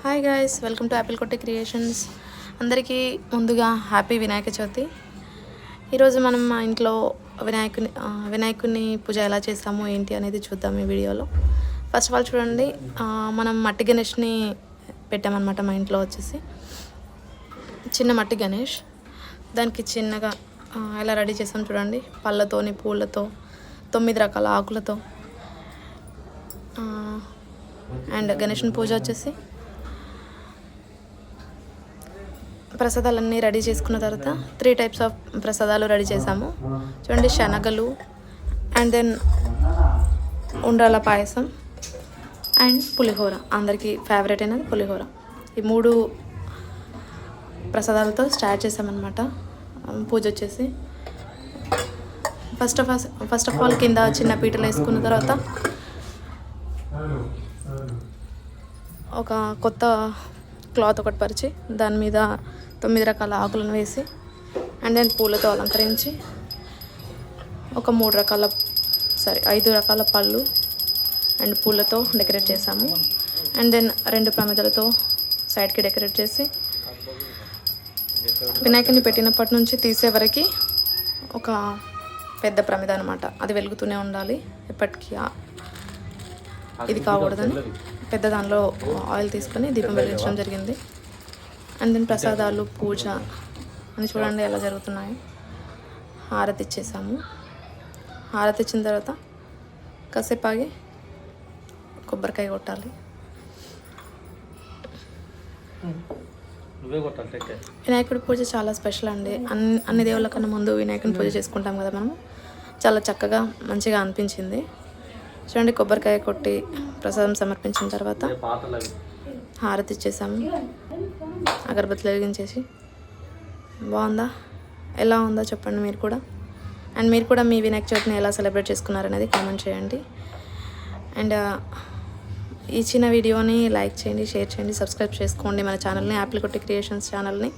Hi guys, welcome to Apple కొట్టి creations. అందరికీ ముందుగా హ్యాపీ వినాయక చవితి. ఈరోజు మనం మా ఇంట్లో వినాయకుని పూజ ఎలా చేస్తాము ఏంటి అనేది చూద్దాం ఈ వీడియోలో. ఫస్ట్ ఆఫ్ ఆల్ చూడండి, మనం మట్టి గణేష్ని పెట్టామన్నమాట మా ఇంట్లో. వచ్చేసి చిన్న మట్టి గణేష్, దానికి చిన్నగా ఎలా రెడీ చేస్తాం చూడండి. పళ్ళతోని, పూలతో, 9 రకాల ఆకులతో. అండ్ గణేషుని పూజ వచ్చేసి ప్రసాదాలన్నీ రెడీ చేసుకున్న తర్వాత 3 టైప్స్ ఆఫ్ ప్రసాదాలు రెడీ చేసాము చూడండి. శనగలు, అండ్ దెన్ ఉండ్రాల పాయసం అండ్ పులిహోర. అందరికీ ఫేవరెట్ అయినది పులిహోర. ఈ 3 ప్రసాదాలతో స్టార్ట్ చేసామన్నమాట పూజ. వచ్చేసి ఫస్ట్ ఆఫ్ ఆల్ కింద చిన్న పీటలు వేసుకున్న తర్వాత ఒక కొత్త క్లాత్ ఒకటి పరిచి దాని మీద 9 రకాల ఆకులను వేసి అండ్ దెన్ పూలతో అలంకరించి ఒక 5 రకాల పళ్ళు అండ్ పూలతో డెకరేట్ చేసాము. అండ్ దెన్ 2 ప్రమిదలతో సైడ్కి డెకరేట్ చేసి వినాయకుని పెట్టినప్పటి నుంచి తీసే వరకు ఒక పెద్ద ప్రమిద అనమాట. అది వెలుగుతూనే ఉండాలి ఎప్పటికీ, ఇది కాకూడదని పెద్ద దానిలో ఆయిల్ తీసుకొని దీపం వెలిగించడం జరిగింది. అండ్ దెన్ ప్రసాదాలు, పూజ అని చూడండి ఎలా జరుగుతున్నాయి. హారతి ఇచ్చేసాము. హారతి ఇచ్చిన తర్వాత కాసేపు ఆగి కొబ్బరికాయ కొట్టాలి. వినాయకుడి పూజ చాలా స్పెషల్ అండి. అన్ని దేవుళ్ళ కన్నా ముందు వినాయకుని పూజ చేసుకుంటాం కదా మనం. చాలా చక్కగా మంచిగా అనిపించింది. చూడండి, కొబ్బరికాయ కొట్టి ప్రసాదం సమర్పించిన తర్వాత హారతి ఇచ్చేసాము. అగరబత్తులు వెలిగించేసి. బాగుందా? ఎలా ఉందో చెప్పండి మీరు కూడా. అండ్ మీరు కూడా మీ వినాయక చవితిని ఎలా సెలబ్రేట్ చేసుకున్నారనేది కామెంట్ చేయండి. అండ్ ఈ చిన్న వీడియోని లైక్ చేయండి, షేర్ చేయండి, సబ్స్క్రైబ్ చేసుకోండి మన ఛానల్ని, యాపిల్ కొట్టి క్రియేషన్స్ ఛానల్ని.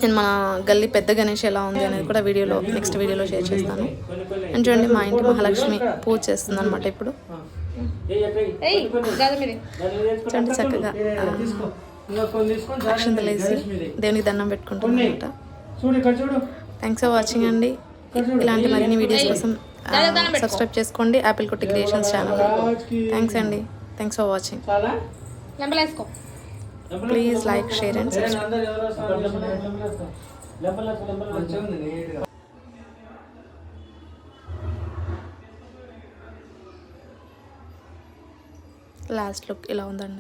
నేను మన గల్లీ పెద్ద గణేష్ ఎలా ఉంది అనేది కూడా నెక్స్ట్ వీడియోలో షేర్ చేస్తాను. అండ్ చూడండి, మా ఇంటి మహాలక్ష్మి పూజ చేస్తుంది అనమాట ఇప్పుడు. చూడండి, చక్కగా అక్షంతలు వేసి దేవునికి దండం పెట్టుకుంటుంది అనమాట. థ్యాంక్స్ ఫర్ వాచింగ్ అండి. ఇలాంటి మరిన్ని వీడియోస్ కోసం సబ్స్క్రైబ్ చేసుకోండి యాపిల్ కొట్టి క్రియేషన్స్ ఛానల్. థ్యాంక్స్ అండి. Thanks for watching. Please like, share and subscribe. Last look ఇలా ఉందండి.